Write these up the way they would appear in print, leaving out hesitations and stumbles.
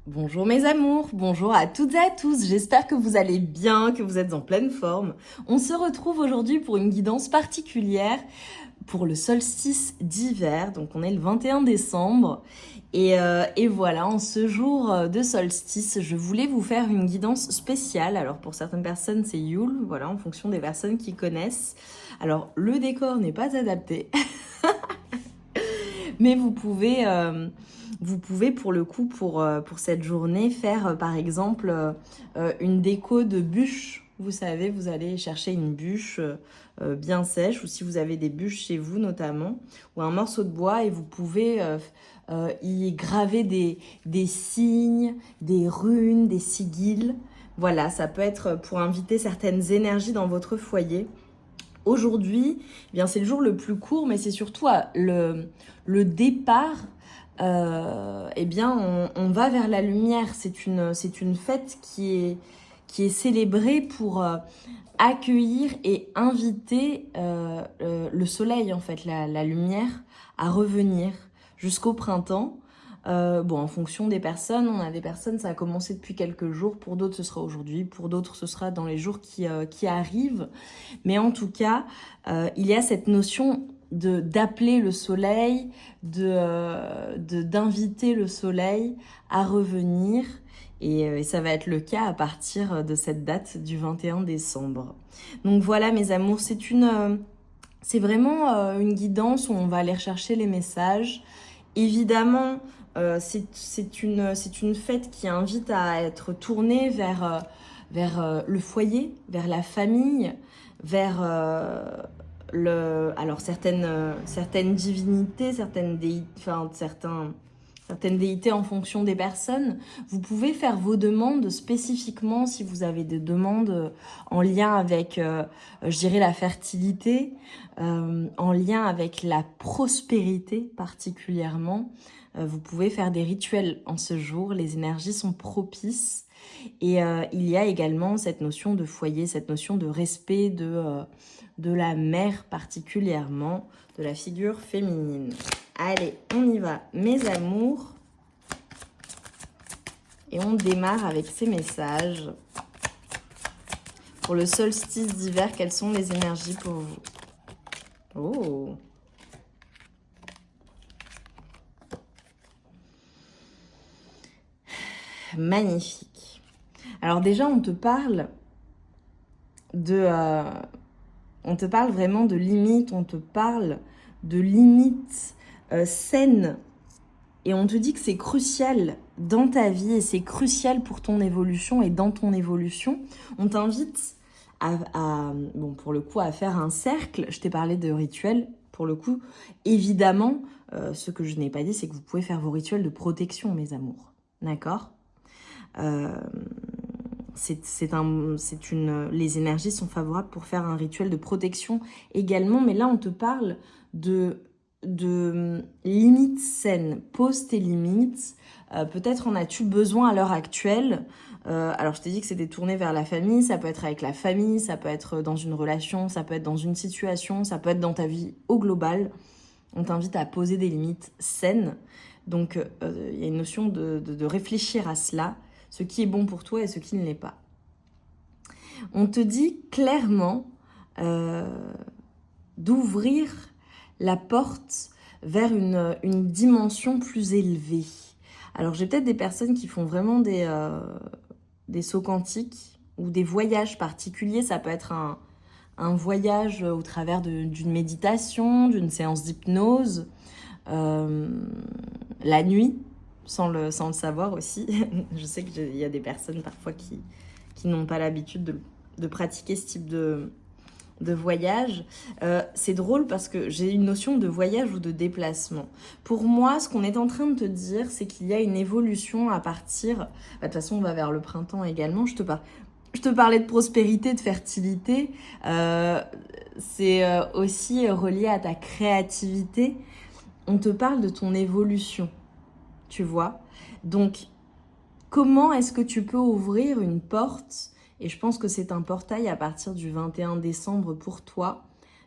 Bonjour mes amours, bonjour à toutes et à tous, j'espère que vous allez bien, que vous êtes en pleine forme. On se retrouve aujourd'hui pour une guidance particulière pour le solstice d'hiver, donc on est le 21 décembre. Et voilà, en ce jour de solstice, je voulais vous faire une guidance spéciale. Alors pour certaines personnes c'est Yule, voilà, en fonction des personnes qui connaissent. Alors le décor n'est pas adapté, mais vous pouvez pour le coup, pour cette journée, faire par exemple une déco de bûche. Vous savez, vous allez chercher une bûche bien sèche, ou si vous avez des bûches chez vous notamment, ou un morceau de bois, et vous pouvez y graver des signes, des runes, des sigils. Voilà, ça peut être pour inviter certaines énergies dans votre foyer. Aujourd'hui, eh bien c'est le jour le plus court, mais c'est surtout le départ. Eh bien, on va vers la lumière. C'est une fête qui est célébrée pour accueillir et inviter le soleil, en fait, la lumière, à revenir jusqu'au printemps. Bon, en fonction des personnes, on a des personnes, ça a commencé depuis quelques jours, pour d'autres ce sera aujourd'hui, pour d'autres ce sera dans les jours qui arrivent. Mais en tout cas, il y a cette notion d'appeler le soleil, d'inviter le soleil à revenir. Et ça va être le cas à partir de cette date du 21 décembre. Donc voilà mes amours, c'est vraiment une guidance où on va aller rechercher les messages. Évidemment, c'est une fête qui invite à être tournée vers le foyer, vers la famille, vers alors certaines divinités, certaines déités en fonction des personnes. Vous pouvez faire vos demandes spécifiquement si vous avez des demandes en lien avec, je dirais, la fertilité, en lien avec la prospérité particulièrement. Vous pouvez faire des rituels en ce jour, les énergies sont propices. Et il y a également cette notion de foyer, cette notion de respect de la mère particulièrement, de la figure féminine. Allez, on y va, mes amours. Et on démarre avec ces messages. Pour le solstice d'hiver, quelles sont les énergies pour vous? Oh! Magnifique. Alors déjà, on te parle vraiment de limites, on te parle de limites saines. Et on te dit que c'est crucial dans ta vie et c'est crucial pour ton évolution et dans ton évolution. On t'invite bon, pour le coup, à faire un cercle. Je t'ai parlé de rituels. Pour le coup, évidemment, ce que je n'ai pas dit, c'est que vous pouvez faire vos rituels de protection, mes amours. D'accord ? Les énergies sont favorables pour faire un rituel de protection également. Mais là, on te parle de limites saines. Pose tes limites. Peut-être en as-tu besoin à l'heure actuelle. Alors je t'ai dit que c'était tourné vers la famille, ça peut être avec la famille, ça peut être dans une relation, ça peut être dans une situation, ça peut être dans ta vie au global. On t'invite à poser des limites saines. Donc il y a une notion de réfléchir à cela, ce qui est bon pour toi et ce qui ne l'est pas. On te dit clairement d'ouvrir la porte vers une dimension plus élevée. Alors j'ai peut-être des personnes qui font vraiment des sauts quantiques ou des voyages particuliers. Ça peut être un voyage au travers d'une méditation, d'une séance d'hypnose, la nuit, sans le savoir aussi. Je sais qu'il y a des personnes parfois qui n'ont pas l'habitude de pratiquer ce type de voyage. C'est drôle parce que j'ai une notion de voyage ou de déplacement. Pour moi, ce qu'on est en train de te dire, c'est qu'il y a une évolution à partir... de toute façon, on va vers le printemps également. Je te parlais de prospérité, de fertilité. C'est aussi relié à ta créativité. On te parle de ton évolution, tu vois. Donc, comment est-ce que tu peux ouvrir une porte, et je pense que c'est un portail à partir du 21 décembre pour toi,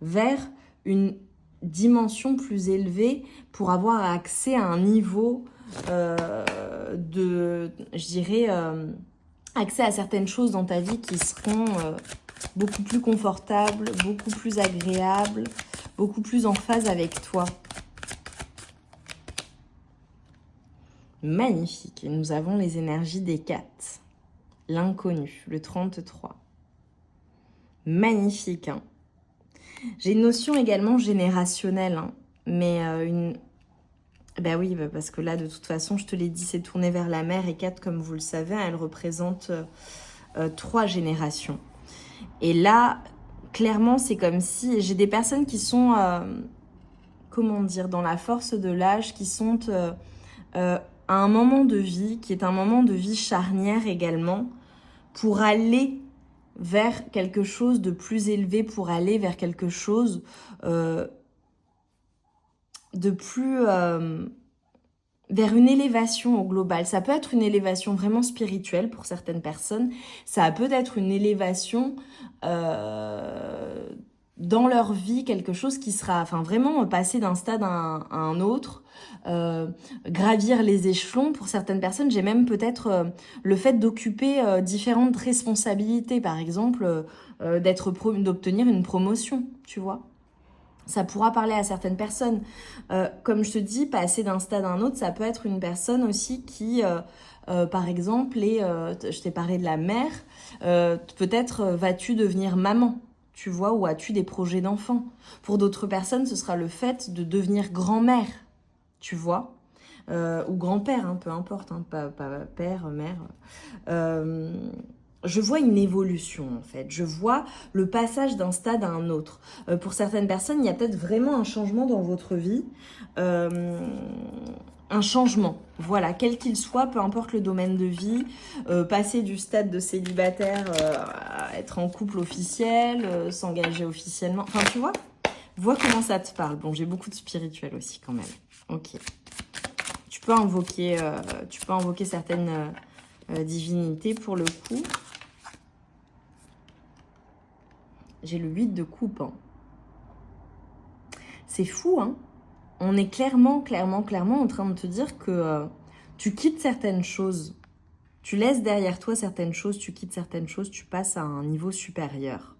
vers une dimension plus élevée pour avoir accès à un niveau je dirais, accès à certaines choses dans ta vie qui seront beaucoup plus confortables, beaucoup plus agréables, beaucoup plus en phase avec toi. Magnifique. Et nous avons les énergies des 4. L'inconnu, le 33. Magnifique. Hein. J'ai une notion également générationnelle, hein, mais une... Ben oui, parce que là, de toute façon, je te l'ai dit, c'est tourné vers la mère. Et 4, comme vous le savez, elle représente 3 générations. Et là, clairement, c'est comme si... J'ai des personnes qui sont, comment dire, dans la force de l'âge, qui sont à un moment de vie, qui est un moment de vie charnière également, pour aller vers quelque chose de plus élevé, pour aller vers quelque chose de plus... vers une élévation au global. Ça peut être une élévation vraiment spirituelle pour certaines personnes. Ça peut être une élévation dans leur vie, quelque chose qui sera, enfin vraiment passer d'un stade à un autre, gravir les échelons. Pour certaines personnes, j'ai même peut-être le fait d'occuper différentes responsabilités, par exemple d'obtenir une promotion, tu vois. Ça pourra parler à certaines personnes. Comme je te dis, passer d'un stade à un autre, ça peut être une personne aussi qui, par exemple, je t'ai parlé de la mère, peut-être vas-tu devenir maman, tu vois, ou as-tu des projets d'enfant. Pour d'autres personnes, ce sera le fait de devenir grand-mère, tu vois, ou grand-père, hein, peu importe, hein, pas père, mère. Je vois une évolution en fait, je vois le passage d'un stade à un autre. Pour certaines personnes, il y a peut-être vraiment un changement dans votre vie, un changement, voilà, quel qu'il soit, peu importe le domaine de vie, passer du stade de célibataire à être en couple officiel, s'engager officiellement, enfin tu vois comment ça te parle. Bon, j'ai beaucoup de spirituel aussi quand même, ok. Tu peux invoquer certaines divinités pour le coup. J'ai le 8 de coupe. Hein. C'est fou, hein. On est clairement en train de te dire que tu quittes certaines choses. Tu laisses derrière toi certaines choses, tu quittes certaines choses, tu passes à un niveau supérieur.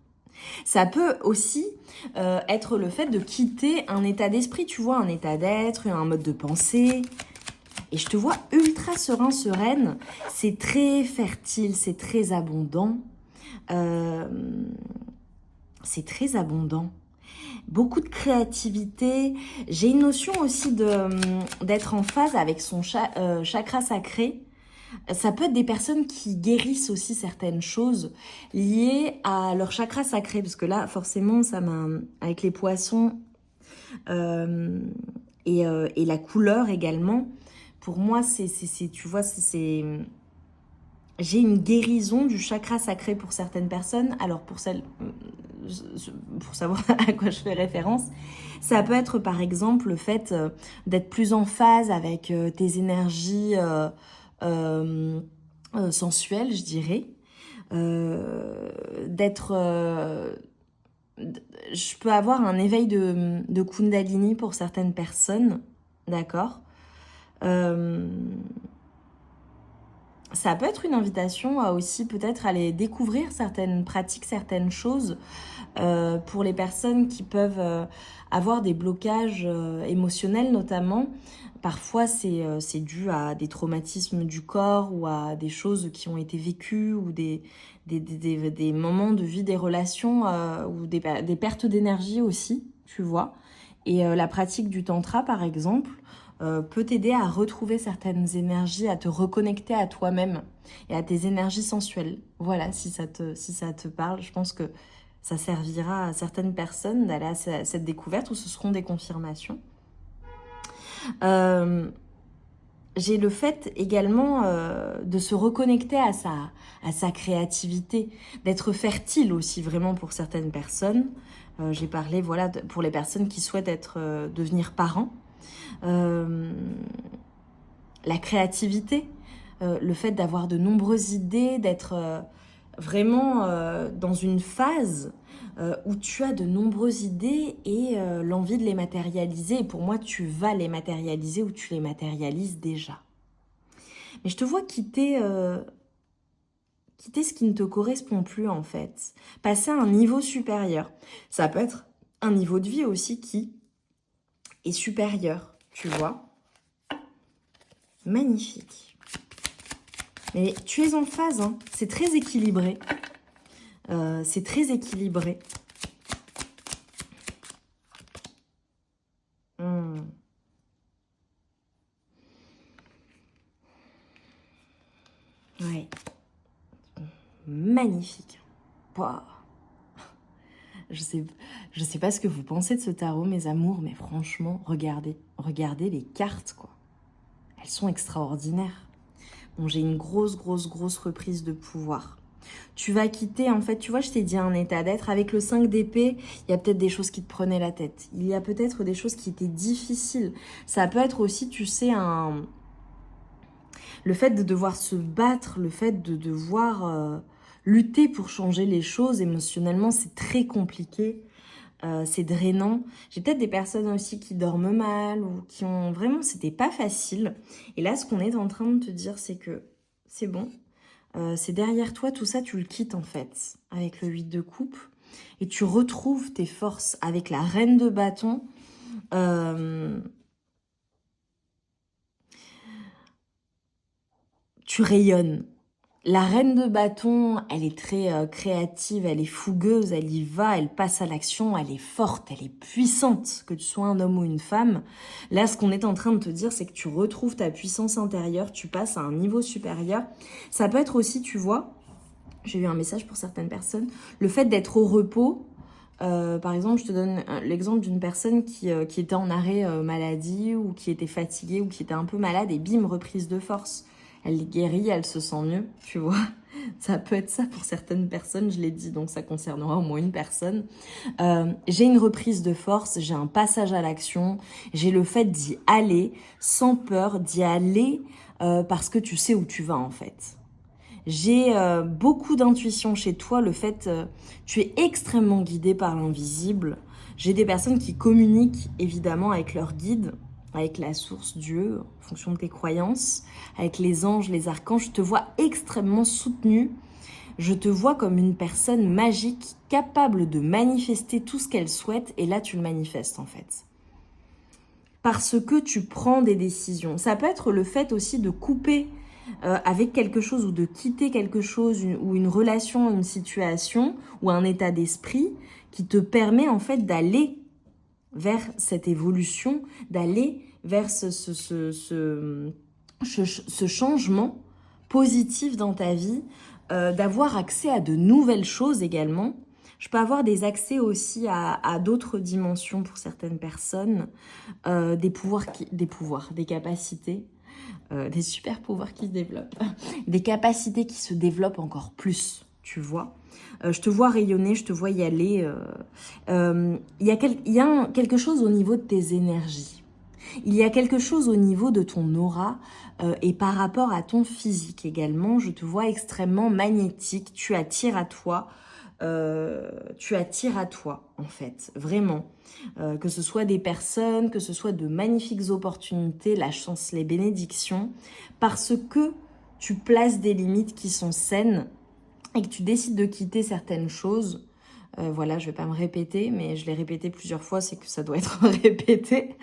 Ça peut aussi être le fait de quitter un état d'esprit, tu vois, un état d'être, un mode de pensée. Et je te vois ultra serein, sereine. C'est très fertile, c'est très abondant. C'est très abondant. Beaucoup de créativité. J'ai une notion aussi d'être en phase avec son chakra sacré. Ça peut être des personnes qui guérissent aussi certaines choses liées à leur chakra sacré. Parce que là, forcément, avec les poissons et la couleur également, pour moi, tu vois, j'ai une guérison du chakra sacré pour certaines personnes. Alors pour savoir à quoi je fais référence, ça peut être par exemple le fait d'être plus en phase avec tes énergies sensuelles, je dirais. Je peux avoir un éveil de Kundalini pour certaines personnes, d'accord. Ça peut être une invitation à aussi peut-être aller découvrir certaines pratiques, certaines choses pour les personnes qui peuvent avoir des blocages émotionnels notamment. Parfois, c'est dû à des traumatismes du corps ou à des choses qui ont été vécues ou des moments de vie des relations ou des pertes d'énergie aussi, tu vois. Et la pratique du tantra, par exemple, peut t'aider à retrouver certaines énergies, à te reconnecter à toi-même et à tes énergies sensuelles. Voilà, si ça te parle, je pense que ça servira à certaines personnes d'aller à cette découverte où ce seront des confirmations. J'ai le fait également de se reconnecter à sa créativité, d'être fertile aussi vraiment pour certaines personnes. J'ai parlé voilà, pour les personnes qui souhaitent devenir parents. La créativité, le fait d'avoir de nombreuses idées, d'être vraiment dans une phase où tu as de nombreuses idées et l'envie de les matérialiser. Et pour moi, tu vas les matérialiser ou tu les matérialises déjà. Mais je te vois quitter ce qui ne te correspond plus en fait. Passer à un niveau supérieur. Ça peut être un niveau de vie aussi qui est supérieur, tu vois. Magnifique. Mais tu es en phase, hein. C'est très équilibré. C'est très équilibré. Ouais. Magnifique. Wow. Je sais pas ce que vous pensez de ce tarot, mes amours, mais franchement, regardez les cartes, quoi. Elles sont extraordinaires. Bon, j'ai une grosse reprise de pouvoir. Tu vas quitter, en fait, tu vois, je t'ai dit un état d'être. Avec le 5 d'épée, il y a peut-être des choses qui te prenaient la tête. Il y a peut-être des choses qui étaient difficiles. Ça peut être aussi, tu sais, le fait de devoir se battre, le fait de devoir lutter pour changer les choses émotionnellement, c'est très compliqué. C'est drainant. J'ai peut-être des personnes aussi qui dorment mal ou qui ont vraiment, c'était pas facile. Et là, ce qu'on est en train de te dire, c'est que c'est bon. C'est derrière toi, tout ça, tu le quittes en fait, avec le 8 de coupe. Et tu retrouves tes forces avec la reine de bâton. Tu rayonnes. La reine de bâton, elle est très créative, elle est fougueuse, elle y va, elle passe à l'action, elle est forte, elle est puissante, que tu sois un homme ou une femme. Là, ce qu'on est en train de te dire, c'est que tu retrouves ta puissance intérieure, tu passes à un niveau supérieur. Ça peut être aussi, tu vois, j'ai eu un message pour certaines personnes, le fait d'être au repos. Par exemple, je te donne l'exemple d'une personne qui était en arrêt maladie ou qui était fatiguée ou qui était un peu malade et bim, reprise de force. Elle guérit, elle se sent mieux, tu vois. Ça peut être ça pour certaines personnes, je l'ai dit, donc ça concernera au moins une personne. J'ai une reprise de force, j'ai un passage à l'action, j'ai le fait d'y aller sans peur, d'y aller parce que tu sais où tu vas en fait. J'ai beaucoup d'intuition chez toi, le fait, tu es extrêmement guidé par l'invisible. J'ai des personnes qui communiquent évidemment avec leur guide, avec la source Dieu, en fonction de tes croyances, avec les anges, les archanges. Je te vois extrêmement soutenu. Je te vois comme une personne magique, capable de manifester tout ce qu'elle souhaite, et là tu le manifestes en fait. Parce que tu prends des décisions. Ça peut être le fait aussi de couper avec quelque chose ou de quitter quelque chose ou une relation, une situation ou un état d'esprit qui te permet en fait d'aller vers cette évolution, d'aller vers ce changement positif dans ta vie, d'avoir accès à de nouvelles choses également. Je peux avoir des accès aussi à d'autres dimensions pour certaines personnes, des capacités, des super pouvoirs qui se développent, des capacités qui se développent encore plus, tu vois. Je te vois rayonner, je te vois y aller. Il y a quelque chose au niveau de tes énergies. Il y a quelque chose au niveau de ton aura et par rapport à ton physique également. Je te vois extrêmement magnétique. Tu attires à toi. En fait, vraiment. Que ce soit des personnes, que ce soit de magnifiques opportunités, la chance, les bénédictions, parce que tu places des limites qui sont saines et que tu décides de quitter certaines choses. Voilà, je vais pas me répéter, mais je l'ai répété plusieurs fois, c'est que ça doit être répété.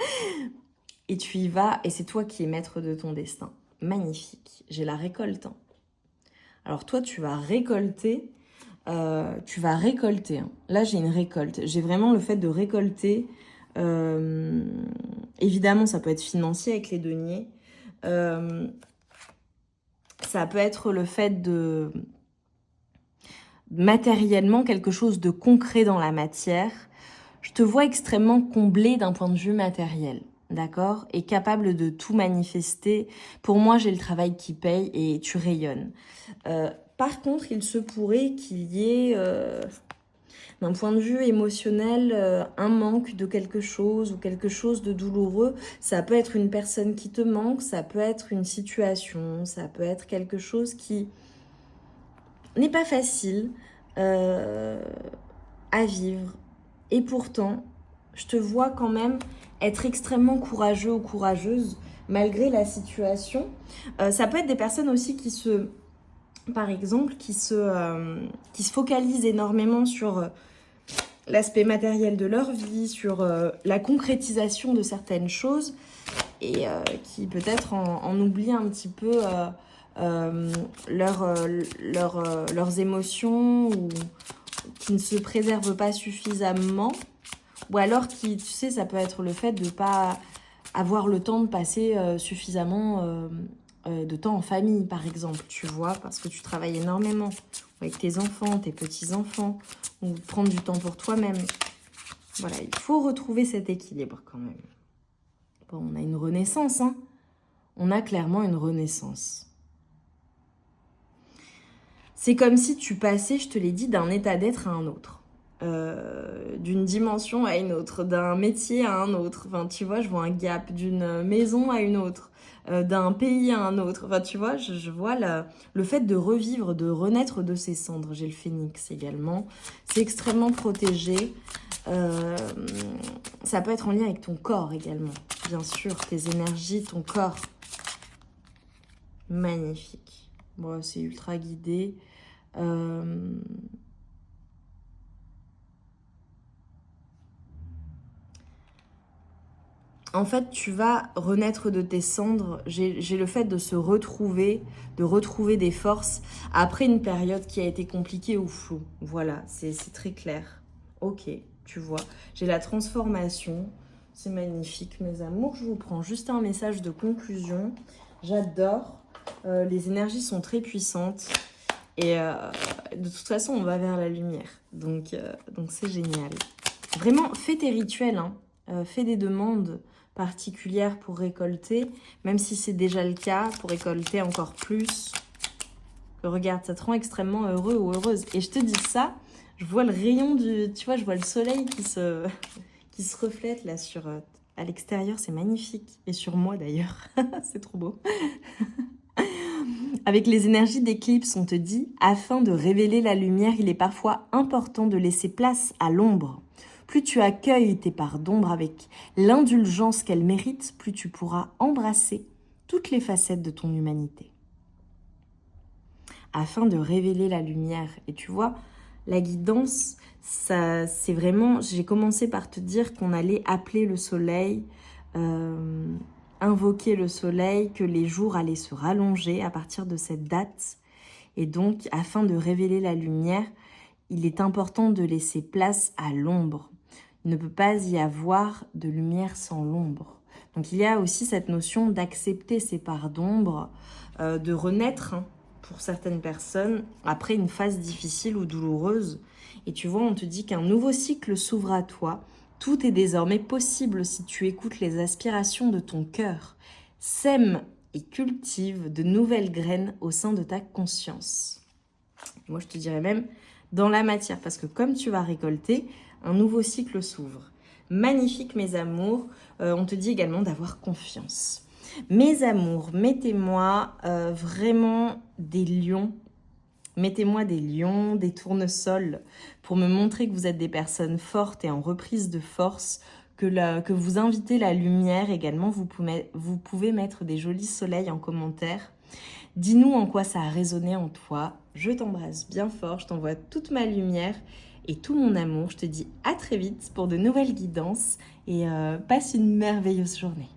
Et tu y vas, et c'est toi qui es maître de ton destin. Magnifique. J'ai la récolte. Hein. Alors toi, tu vas récolter. Hein. Là, j'ai une récolte. J'ai vraiment le fait de récolter. Évidemment, ça peut être financier avec les deniers. Ça peut être le fait de matériellement quelque chose de concret dans la matière. Je te vois extrêmement comblé d'un point de vue matériel, d'accord? Et capable de tout manifester. Pour moi, j'ai le travail qui paye et tu rayonnes. Par contre, il se pourrait qu'il y ait, d'un point de vue émotionnel, un manque de quelque chose ou quelque chose de douloureux. Ça peut être une personne qui te manque, ça peut être une situation, ça peut être quelque chose qui n'est pas facile à vivre. Et pourtant, je te vois quand même être extrêmement courageux ou courageuse malgré la situation. Ça peut être des personnes aussi par exemple, qui se focalisent énormément sur l'aspect matériel de leur vie, sur la concrétisation de certaines choses et qui peut-être en oublient un petit peu leurs émotions ou qui ne se préservent pas suffisamment. Ou alors qui, tu sais, ça peut être le fait de ne pas avoir le temps de passer suffisamment de temps en famille, par exemple, tu vois, parce que tu travailles énormément avec tes enfants, tes petits-enfants, ou prendre du temps pour toi-même. Voilà, il faut retrouver cet équilibre quand même. Bon, on a une renaissance, hein. On a clairement une renaissance. C'est comme si tu passais, je te l'ai dit, d'un état d'être à un autre. D'une dimension à une autre, d'un métier à un autre. Enfin, tu vois, je vois un gap d'une maison à une autre, d'un pays à un autre. Enfin, tu vois, je vois le fait de revivre, de renaître de ses cendres. J'ai le phénix également. C'est extrêmement protégé. Ça peut être en lien avec ton corps également. Bien sûr, tes énergies, ton corps. Magnifique. Bon, c'est ultra guidé. En fait, tu vas renaître de tes cendres. J'ai le fait de se retrouver, de retrouver des forces après une période qui a été compliquée ou floue. Voilà, c'est très clair. Ok, tu vois. J'ai la transformation. C'est magnifique, mes amours. Je vous prends juste un message de conclusion. J'adore. Les énergies sont très puissantes. Et de toute façon, on va vers la lumière. Donc c'est génial. Vraiment, fais tes rituels. Hein. Fais des demandes particulières pour récolter, même si c'est déjà le cas, pour récolter encore plus. Regarde, ça te rend extrêmement heureux ou heureuse. Et je te dis ça, je vois le rayon tu vois, je vois le soleil qui se reflète là à l'extérieur, c'est magnifique. Et sur moi d'ailleurs, c'est trop beau. Avec les énergies d'éclipse, on te dit, afin de révéler la lumière, il est parfois important de laisser place à l'ombre. Plus tu accueilles tes parts d'ombre avec l'indulgence qu'elles méritent, plus tu pourras embrasser toutes les facettes de ton humanité. Afin de révéler la lumière. Et tu vois, la guidance, ça, c'est vraiment... J'ai commencé par te dire qu'on allait appeler le soleil, invoquer le soleil, que les jours allaient se rallonger à partir de cette date. Et donc, afin de révéler la lumière, il est important de laisser place à l'ombre. Il ne peut pas y avoir de lumière sans l'ombre. Donc il y a aussi cette notion d'accepter ces parts d'ombre, de renaître pour certaines personnes après une phase difficile ou douloureuse. Et tu vois, on te dit qu'un nouveau cycle s'ouvre à toi. Tout est désormais possible si tu écoutes les aspirations de ton cœur. Sème et cultive de nouvelles graines au sein de ta conscience. Moi, je te dirais même dans la matière, parce que comme tu vas récolter, un nouveau cycle s'ouvre. Magnifique, mes amours. On te dit également d'avoir confiance. Mes amours, mettez-moi vraiment des lions. Mettez-moi des lions, des tournesols, pour me montrer que vous êtes des personnes fortes et en reprise de force, que vous invitez la lumière également. Vous pouvez mettre des jolis soleils en commentaire. Dis-nous en quoi ça a résonné en toi. Je t'embrasse bien fort, je t'envoie toute ma lumière et tout mon amour. Je te dis à très vite pour de nouvelles guidances et passe une merveilleuse journée.